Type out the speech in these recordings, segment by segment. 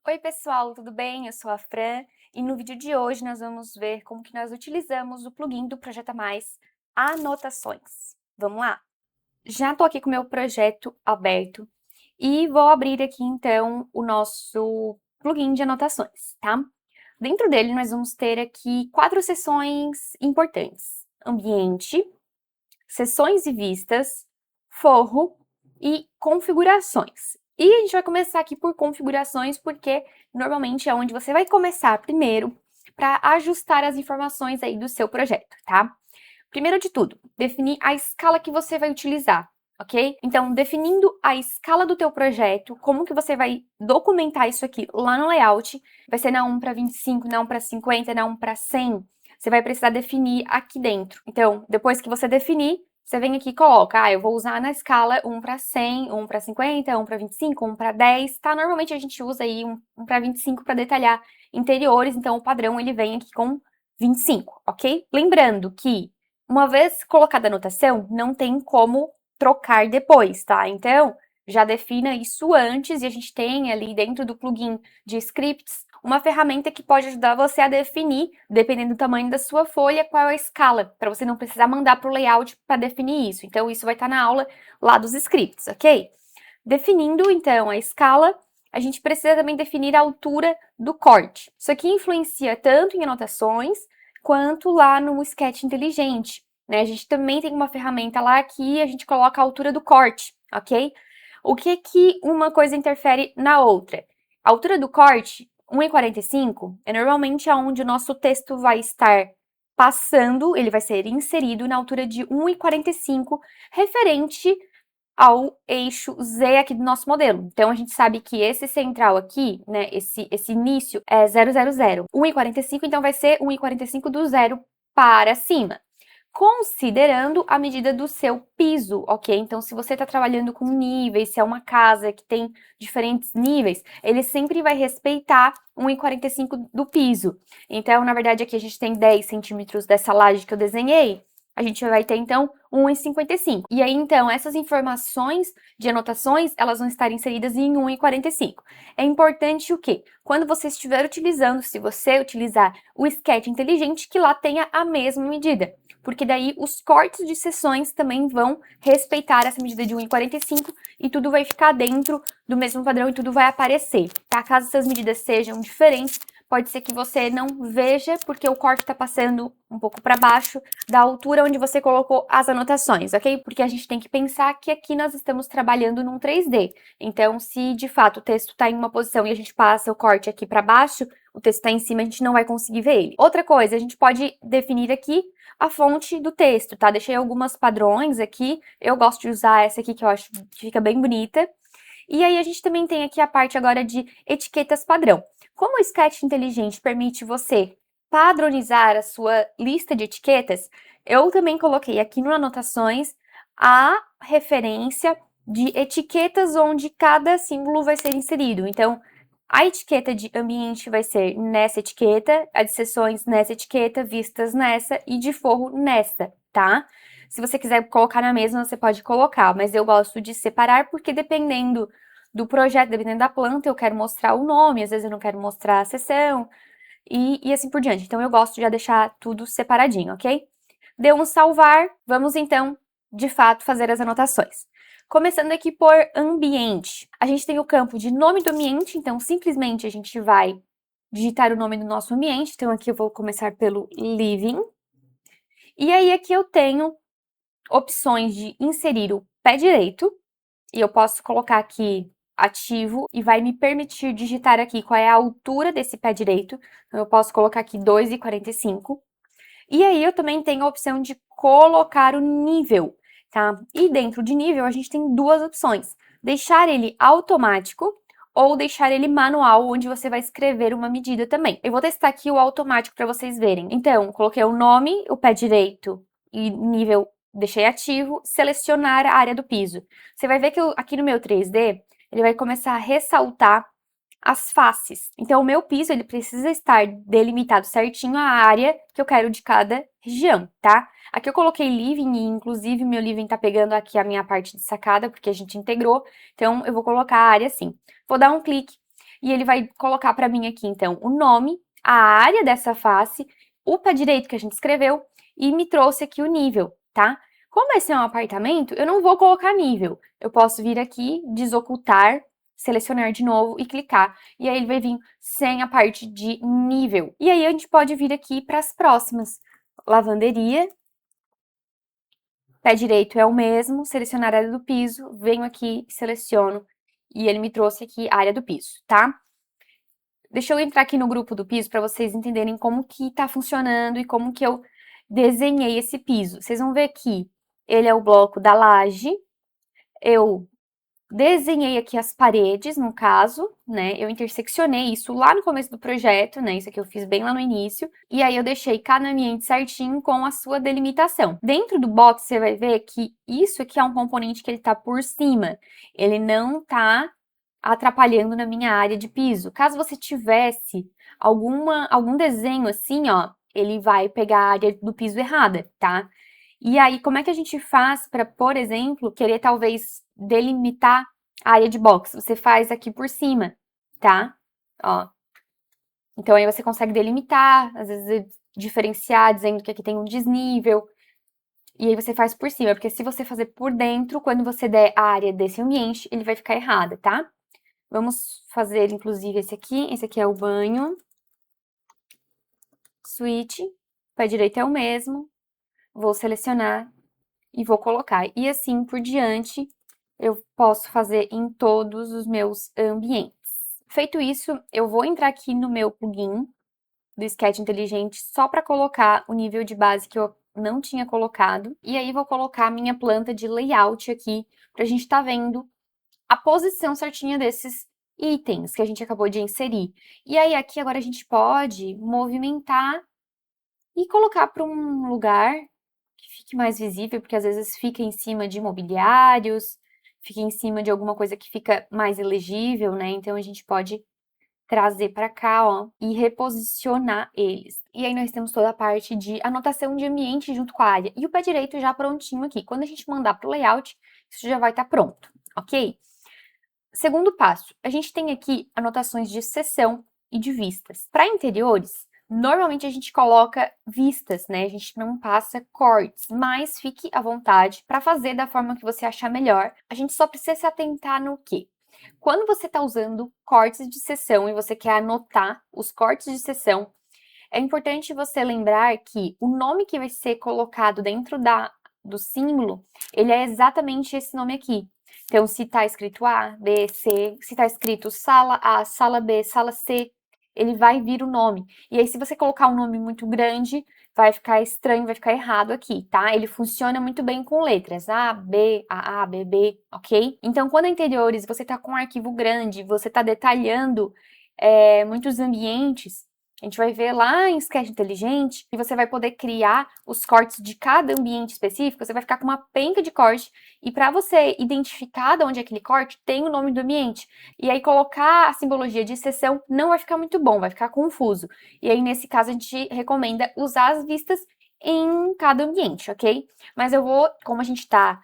Oi pessoal, tudo bem? Eu sou a Fran e no vídeo de hoje nós vamos ver como que nós utilizamos o plugin do Projeta Mais, Anotações. Vamos lá? Já estou aqui com o meu projeto aberto e vou abrir aqui então o nosso plugin de anotações, tá? Dentro dele nós vamos ter aqui 4 seções importantes: ambiente, sessões e vistas, forro e configurações. E a gente vai começar aqui por configurações, porque normalmente é onde você vai começar primeiro para ajustar as informações aí do seu projeto, tá? Primeiro de tudo, definir a escala que você vai utilizar, ok? Então, definindo a escala do teu projeto, como que você vai documentar isso aqui lá no layout, vai ser na 1 para 25, na 1 para 50, na 1 para 100, você vai precisar definir aqui dentro. Então, depois que você definir, você vem aqui e coloca, eu vou usar na escala 1 para 100, 1 para 50, 1 para 25, 1 para 10, tá? Normalmente a gente usa aí 1 para 25 para detalhar interiores, então o padrão ele vem aqui com 25, ok? Lembrando que uma vez colocada a anotação, não tem como trocar depois, tá? Então, já defina isso antes e a gente tem ali dentro do plugin de scripts uma ferramenta que pode ajudar você a definir, dependendo do tamanho da sua folha, qual é a escala, para você não precisar mandar para o layout para definir isso. Então, isso vai estar na aula lá dos scripts, ok? Definindo, então, a escala, a gente precisa também definir a altura do corte. Isso aqui influencia tanto em anotações, quanto lá no Sketch Inteligente, né? A gente também tem uma ferramenta lá que a gente coloca a altura do corte, ok? O que que uma coisa interfere na outra? A altura do corte, 1,45, é normalmente aonde o nosso texto vai estar passando, ele vai ser inserido na altura de 1,45, referente ao eixo Z aqui do nosso modelo. Então, a gente sabe que esse central aqui, né, esse início é 0,00. 1,45, então vai ser 1,45 do zero para cima, considerando a medida do seu piso, ok? Então, se você está trabalhando com níveis, se é uma casa que tem diferentes níveis, ele sempre vai respeitar 1,45 do piso. Então, na verdade, aqui a gente tem 10 centímetros dessa laje que eu desenhei, a gente vai ter, então, 1,55. E aí, então, essas informações de anotações, elas vão estar inseridas em 1,45. É importante o quê? Quando você estiver utilizando, se você utilizar o Sketch Inteligente, que lá tenha a mesma medida, porque daí os cortes de seções também vão respeitar essa medida de 1,45 e tudo vai ficar dentro do mesmo padrão e tudo vai aparecer, tá? Caso essas medidas sejam diferentes, pode ser que você não veja, porque o corte está passando um pouco para baixo da altura onde você colocou as anotações, ok? Porque a gente tem que pensar que aqui nós estamos trabalhando num 3D. Então, se de fato o texto está em uma posição e a gente passa o corte aqui para baixo, o texto está em cima, a gente não vai conseguir ver ele. Outra coisa, a gente pode definir aqui a fonte do texto, tá? Deixei algumas padrões aqui. Eu gosto de usar essa aqui que eu acho que fica bem bonita. E aí a gente também tem aqui a parte agora de etiquetas padrão. Como o Sketch Inteligente permite você padronizar a sua lista de etiquetas, eu também coloquei aqui no Anotações a referência de etiquetas onde cada símbolo vai ser inserido. Então, a etiqueta de ambiente vai ser nessa etiqueta, a de sessões nessa etiqueta, vistas nessa e de forro nessa, tá? Se você quiser colocar na mesma, você pode colocar, mas eu gosto de separar porque dependendo do projeto, dependendo da planta, eu quero mostrar o nome, às vezes eu não quero mostrar a seção e assim por diante. Então eu gosto de já deixar tudo separadinho, ok? Deu um salvar, vamos então, de fato, fazer as anotações. Começando aqui por ambiente. A gente tem o campo de nome do ambiente, então simplesmente a gente vai digitar o nome do nosso ambiente. Então aqui eu vou começar pelo living. E aí aqui eu tenho opções de inserir o pé direito, e eu posso colocar aqui ativo e vai me permitir digitar aqui qual é a altura desse pé direito. Então, eu posso colocar aqui 2,45. E aí eu também tenho a opção de colocar o nível, tá? E dentro de nível a gente tem duas opções: deixar ele automático ou deixar ele manual, onde você vai escrever uma medida também. Eu vou testar aqui o automático para vocês verem. Então, coloquei o nome, o pé direito e nível deixei ativo, selecionar a área do piso. Você vai ver que aqui no meu 3D, ele vai começar a ressaltar as faces. Então, o meu piso, ele precisa estar delimitado certinho a área que eu quero de cada região, tá? Aqui eu coloquei living e, inclusive, meu living tá pegando aqui a minha parte de sacada, porque a gente integrou. Então, eu vou colocar a área assim. Vou dar um clique. e ele vai colocar para mim aqui, então, o nome, a área dessa face, o pé direito que a gente escreveu, e me trouxe aqui o nível, tá? Como esse é um apartamento, eu não vou colocar nível. Eu posso vir aqui, desocultar, selecionar de novo e clicar. E aí ele vai vir sem a parte de nível. E aí a gente pode vir aqui para as próximas. Lavanderia. Pé direito é o mesmo, selecionar a área do piso, venho aqui, seleciono, e ele me trouxe aqui a área do piso, tá? Deixa eu entrar aqui no grupo do piso para vocês entenderem como que tá funcionando e como que eu desenhei esse piso. Vocês vão ver que ele é o bloco da laje, eu desenhei aqui as paredes, no caso, né? Eu interseccionei isso lá no começo do projeto, né? Isso aqui eu fiz bem lá no início. E aí eu deixei cada ambiente certinho com a sua delimitação. Dentro do box, você vai ver que isso aqui é um componente que ele tá por cima. Ele não tá atrapalhando na minha área de piso. Caso você tivesse algum desenho assim, ó, ele vai pegar a área do piso errada, tá? E aí, como é que a gente faz para, por exemplo, querer talvez delimitar a área de box? Você faz aqui por cima, tá? Ó. Então, aí você consegue delimitar, às vezes diferenciar, dizendo que aqui tem um desnível. E aí você faz por cima, porque se você fazer por dentro, quando você der a área desse ambiente, ele vai ficar errado, tá? Vamos fazer, inclusive, esse aqui. Esse aqui é o banho. Switch. Pé direito é o mesmo. Vou selecionar e vou colocar. E assim por diante, eu posso fazer em todos os meus ambientes. Feito isso, eu vou entrar aqui no meu plugin do Sketch Inteligente só para colocar o nível de base que eu não tinha colocado. E aí vou colocar a minha planta de layout aqui, para a gente estar vendo a posição certinha desses itens que a gente acabou de inserir. E aí aqui agora a gente pode movimentar e colocar para um lugar que fique mais visível, porque às vezes fica em cima de mobiliários, fica em cima de alguma coisa que fica mais elegível, né? Então a gente pode trazer para cá, ó, e reposicionar eles. E aí nós temos toda a parte de anotação de ambiente junto com a área. E o pé direito já prontinho aqui. Quando a gente mandar para o layout, isso já vai estar pronto, ok? Segundo passo, a gente tem aqui anotações de seção e de vistas. Para interiores, normalmente a gente coloca vistas, né? A gente não passa cortes, mas fique à vontade para fazer da forma que você achar melhor. A gente só precisa se atentar no quê? Quando você está usando cortes de seção e você quer anotar os cortes de seção, é importante você lembrar que o nome que vai ser colocado dentro do símbolo, ele é exatamente esse nome aqui. Então, se está escrito A, B, C, se está escrito sala A, sala B, sala C, ele vai vir o nome. E aí, se você colocar um nome muito grande, vai ficar estranho, vai ficar errado aqui, tá? Ele funciona muito bem com letras A, B, AA, BB, ok? Então, quando é interiores, você está com um arquivo grande, você está detalhando muitos ambientes, a gente vai ver lá em Sketch Inteligente e você vai poder criar os cortes de cada ambiente específico, você vai ficar com uma penca de corte e para você identificar de onde é aquele corte, tem o nome do ambiente. E aí colocar a simbologia de seção não vai ficar muito bom, vai ficar confuso. E aí nesse caso a gente recomenda usar as vistas em cada ambiente, ok? Mas eu vou, como a gente está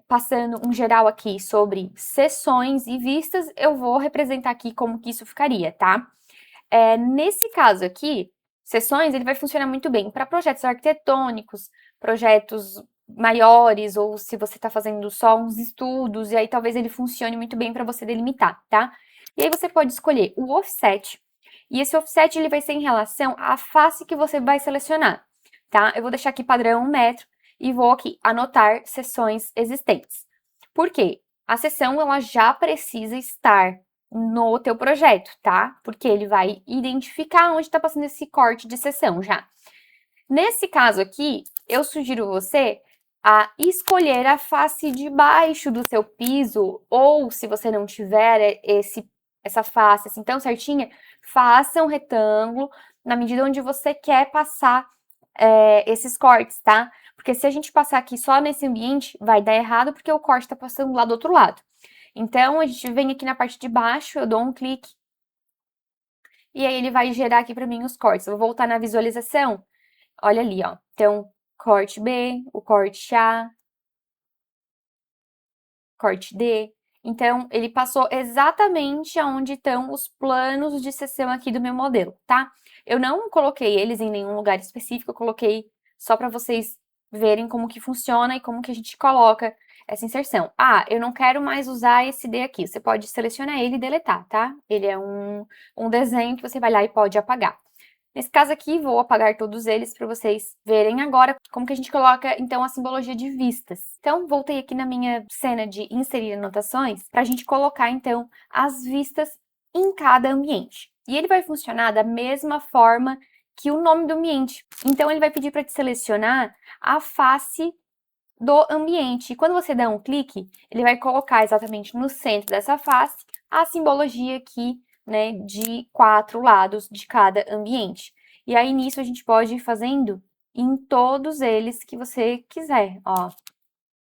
passando um geral aqui sobre seções e vistas, eu vou representar aqui como que isso ficaria, tá? Nesse caso aqui, sessões, ele vai funcionar muito bem para projetos arquitetônicos, projetos maiores, ou se você está fazendo só uns estudos, e aí talvez ele funcione muito bem para você delimitar, tá? E aí você pode escolher o offset, e esse offset ele vai ser em relação à face que você vai selecionar, tá? Eu vou deixar aqui padrão 1 metro, e vou aqui anotar seções existentes. Por quê? A seção, ela já precisa estar no teu projeto, tá? Porque ele vai identificar onde está passando esse corte de seção já. Nesse caso aqui, eu sugiro você a escolher a face de baixo do seu piso, ou se você não tiver essa face assim tão certinha, faça um retângulo na medida onde você quer passar esses cortes, tá? Porque se a gente passar aqui só nesse ambiente, vai dar errado porque o corte está passando lá do outro lado. Então, a gente vem aqui na parte de baixo, eu dou um clique, e aí ele vai gerar aqui para mim os cortes. Eu vou voltar na visualização, olha ali, ó. Então, corte B, o corte A, corte D, Então, ele passou exatamente aonde estão os planos de sessão aqui do meu modelo, tá? Eu não coloquei eles em nenhum lugar específico, eu coloquei só para vocês verem como que funciona e como que a gente coloca essa inserção. Ah, eu não quero mais usar esse D aqui. Você pode selecionar ele e deletar, tá? Ele é um desenho que você vai lá e pode apagar. Nesse caso aqui, vou apagar todos eles para vocês verem agora como que a gente coloca, então, a simbologia de vistas. Então, voltei aqui na minha cena de inserir anotações para a gente colocar, então, as vistas em cada ambiente. E ele vai funcionar da mesma forma que o nome do ambiente. Então, ele vai pedir para te selecionar a face do ambiente. E quando você dá um clique, ele vai colocar exatamente no centro dessa face a simbologia aqui, né, de 4 lados de cada ambiente. E aí, nisso, a gente pode ir fazendo em todos eles que você quiser, ó.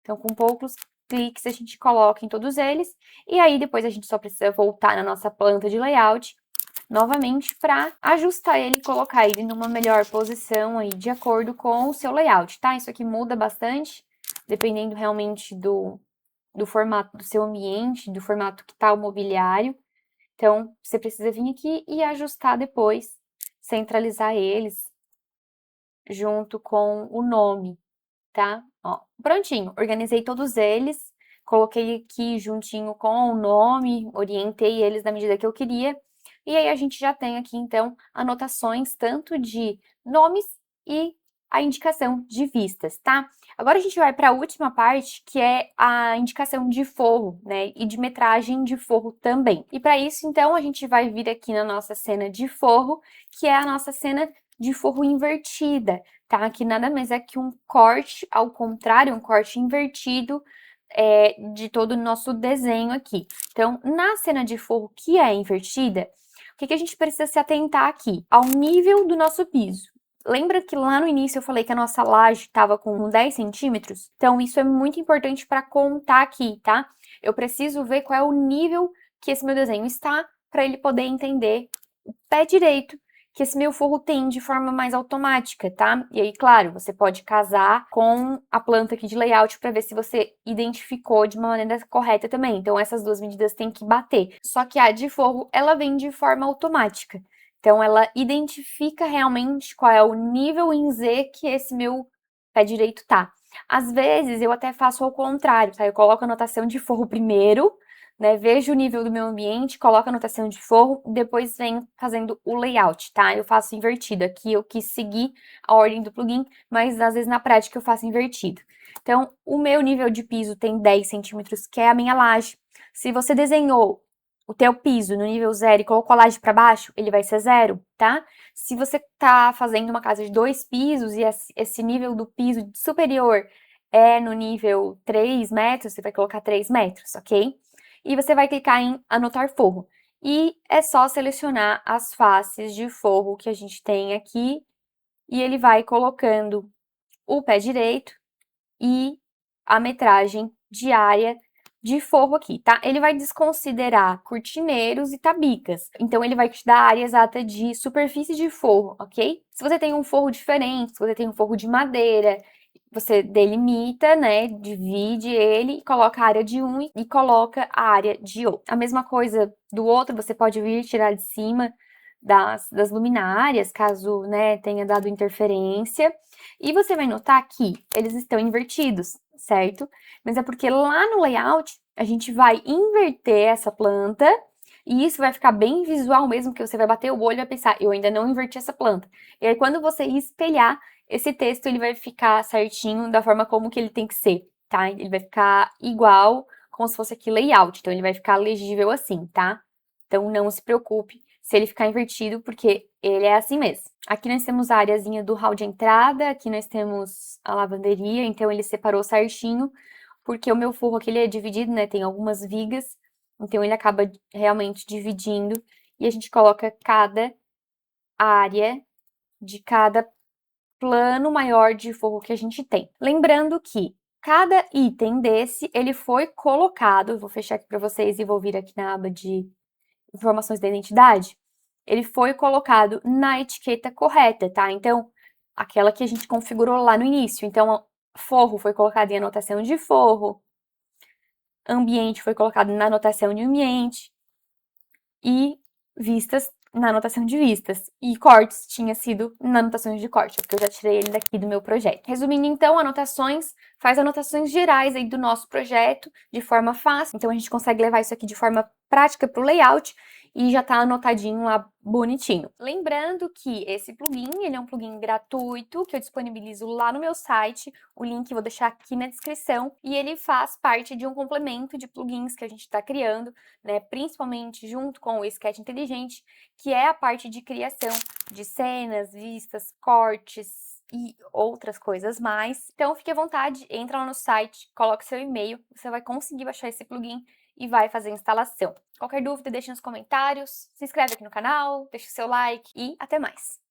Então, com poucos cliques, a gente coloca em todos eles. E aí, depois, a gente só precisa voltar na nossa planta de layout novamente para ajustar ele e colocar ele numa melhor posição aí, de acordo com o seu layout, tá? Isso aqui muda bastante, dependendo realmente do formato do seu ambiente, do formato que tá o mobiliário. Então, você precisa vir aqui e ajustar depois, centralizar eles junto com o nome, tá? Ó, prontinho, organizei todos eles, coloquei aqui juntinho com o nome, orientei eles na medida que eu queria. E aí a gente já tem aqui, então, anotações tanto de nomes e a indicação de vistas, tá? Agora a gente vai para a última parte, que é a indicação de forro, né? E de metragem de forro também. E para isso, então, a gente vai vir aqui na nossa cena de forro, que é a nossa cena de forro invertida, tá? Que nada mais é que um corte ao contrário, um corte invertido de todo o nosso desenho aqui. Então, na cena de forro que é invertida, o que a gente precisa se atentar aqui? Ao nível do nosso piso. Lembra que lá no início eu falei que a nossa laje estava com 10 centímetros? Então, isso é muito importante para contar aqui, tá? Eu preciso ver qual é o nível que esse meu desenho está para ele poder entender o pé direito que esse meu forro tem de forma mais automática, tá? E aí, claro, você pode casar com a planta aqui de layout para ver se você identificou de uma maneira correta também. Então, essas duas medidas têm que bater. Só que a de forro, ela vem de forma automática. Então, ela identifica realmente qual é o nível em Z que esse meu pé direito tá. Às vezes, eu até faço ao contrário, tá? Eu coloco a anotação de forro primeiro, né? Vejo o nível do meu ambiente, coloco a anotação de forro, depois venho fazendo o layout, tá? Eu faço invertido. Aqui eu quis seguir a ordem do plugin, mas às vezes na prática eu faço invertido. Então, o meu nível de piso tem 10 centímetros, que é a minha laje. Se você desenhou o teu piso no nível 0 e colocou a laje para baixo, ele vai ser 0, tá? Se você tá fazendo uma casa de 2 pisos e esse nível do piso superior é no nível 3 metros, você vai colocar 3 metros, ok? E você vai clicar em anotar forro. E é só selecionar as faces de forro que a gente tem aqui e ele vai colocando o pé direito e a metragem diária de forro aqui, tá? Ele vai desconsiderar cortineiros e tabicas. Então, ele vai te dar a área exata de superfície de forro, ok? Se você tem um forro diferente, se você tem um forro de madeira, você delimita, né, divide ele, coloca a área de um e coloca a área de outro. A mesma coisa do outro, você pode vir tirar de cima das luminárias, caso, né, tenha dado interferência. E você vai notar que eles estão invertidos, certo? Mas é porque lá no layout, a gente vai inverter essa planta e isso vai ficar bem visual mesmo, que você vai bater o olho e vai pensar, eu ainda não inverti essa planta. E aí, quando você espelhar, esse texto ele vai ficar certinho da forma como que ele tem que ser, tá? Ele vai ficar igual, como se fosse aqui layout, então ele vai ficar legível assim, tá? Então não se preocupe se ele ficar invertido, porque ele é assim mesmo. Aqui nós temos a areazinha do hall de entrada, aqui nós temos a lavanderia, então ele separou certinho, porque o meu forro aqui ele é dividido, né? Tem algumas vigas, então ele acaba realmente dividindo e a gente coloca cada área de cada plano maior de forro que a gente tem. Lembrando que cada item desse, ele foi colocado, vou fechar aqui para vocês e vou vir aqui na aba de informações da identidade, ele foi colocado na etiqueta correta, tá? Então, aquela que a gente configurou lá no início. Então, forro foi colocado em anotação de forro, ambiente foi colocado na anotação de ambiente, e vistas na anotação de vistas. E cortes tinha sido na anotação de corte, porque eu já tirei ele daqui do meu projeto. Resumindo então, anotações, faz anotações gerais aí do nosso projeto de forma fácil. Então a gente consegue levar isso aqui de forma prática para o layout e já tá anotadinho lá bonitinho. Lembrando que esse plugin, ele é um plugin gratuito que eu disponibilizo lá no meu site. O link eu vou deixar aqui na descrição e ele faz parte de um complemento de plugins que a gente está criando, né, principalmente junto com o Sketch Inteligente, que é a parte de criação de cenas, vistas, cortes e outras coisas mais. Então fique à vontade, entra lá no site, coloque seu e-mail, você vai conseguir baixar esse plugin e vai fazer a instalação. Qualquer dúvida, deixe nos comentários, se inscreve aqui no canal, deixe seu like e até mais!